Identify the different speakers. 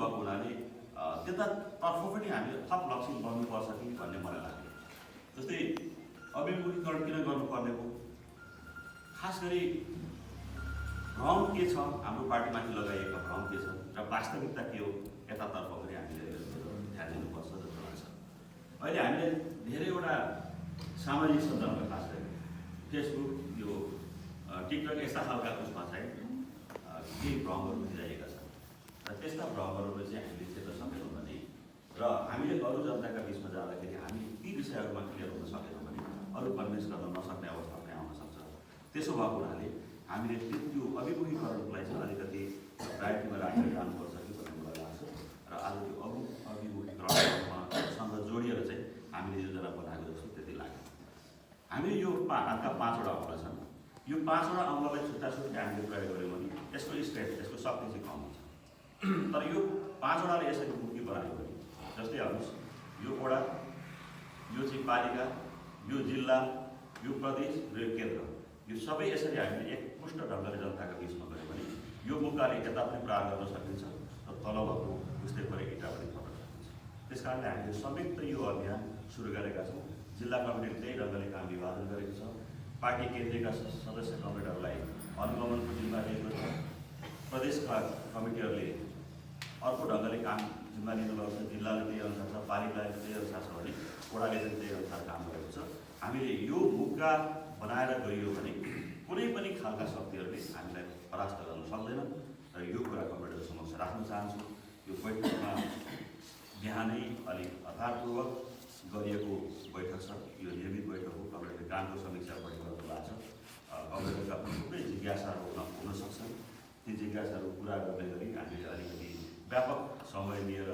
Speaker 1: भएको हुनाले त्यतातर्फ पनि हामी थप लक्षित गर्नुपर्छ कि भन्ने मलाई लाग्यो। जस्तै अभिमुखीकरण किन गर्नुपर्ने हो, खास गरी भ्रम के छ, हाम्रो पार्टीमाथि लगाइएका भ्रम के छ र वास्तविकता के हो, यतातर्फ पनि हामीले ध्यान दिनुपर्छ जस्तो लाग्छ। अहिले हामीले धेरैवटा सामाजिक सञ्जालमा, खास गरी फेसबुक, यो टिकटक यस्ता खालका उसमा चाहिँ केही भ्रमहरू दिइरहेका छन् र त्यस्ता भ्रमहरू चाहिँ हामीले चेत्न सकेनौँ भने र हामीले अरू जनताका बिचमा जाँदाखेरि हामी ती विषयहरूमा क्लियर हुन सकेनौँ भने अरू कन्भिन्स गर्न नसक्ने अवस्था पनि आउन सक्छ। त्यसो भएको हुनाले हामीले त्यो अभिमुखीकरणलाई चाहिँ अलिकति प्रायोरिटीमा राखेर जानुपर्छ कि भन्ने मलाई लाग्छ र आज त्यो अभिमुखीकरणसँग जोडिएर चाहिँ हामीले योजना बनाएको जस्तो त्यति लाग्यो। हामीले यो हातका 5वटा अङ्ग छन्, यो 5वटा अङ्गलाई छुट्टा छुट्टै हामीले प्रयोग गऱ्यौँ भने यसको स्ट्रेन्थ, यसको शक्ति चाहिँ कम हुन्छ। तर यो 5वटाले यसरी मुक्ति बनायो भने, जस्तै हेर्नुहोस्, यो वडा, यो चाहिँ पालिका, यो जिल्ला, यो प्रदेश र यो केन्द्र, यो सबै यसरी हामीले एकमुष्ट ढङ्गले जनताका बिचमा गऱ्यौँ भने यो मुद्दाले यता पनि प्रहार गर्न सकिन्छ र तल भएको उस्तै परे इटा पनि खटाउन सकिन्छ। त्यस कारणले हामीले संयुक्त यो अभियान सुरु गरेका छौँ। जिल्ला कमिटीले त्यही ढङ्गले काम विभाजन गरेको छ, पार्टी केन्द्रीयका सदस्य कमिटीहरूलाई अनुगमनको जिम्मा दिएको छ, प्रदेशका कमिटीहरूले अर्को ढङ्गले काम जिम्मा लिनुभएको छ, जिल्लाले त्यही अनुसार छ, पालिकाले त्यही अनुसार छ भने वडाले पनि त्यही अनुसार काम गरेको छ। हामीले यो मुद्दा बनाएर गइयो भने कुनै पनि खालका शक्तिहरूले हामीलाई परास्त गर्न सक्दैन र यो कुरा कमिटीको समक्ष राख्न चाहन्छु। यो बैठकमा बिहानै अलिक हतारपूर्वक गरिएको बैठक छ, यो नियमित बैठक हो, कमिटीले कामको समीक्षा बैठक गर्नु भएको छ। कमिटीका थुप्रै जिज्ञासाहरू हुन सक्छन्, ती जिज्ञासाहरू पुरा गर्ने गरी हामीले अलिकति व्यापक समय लिएर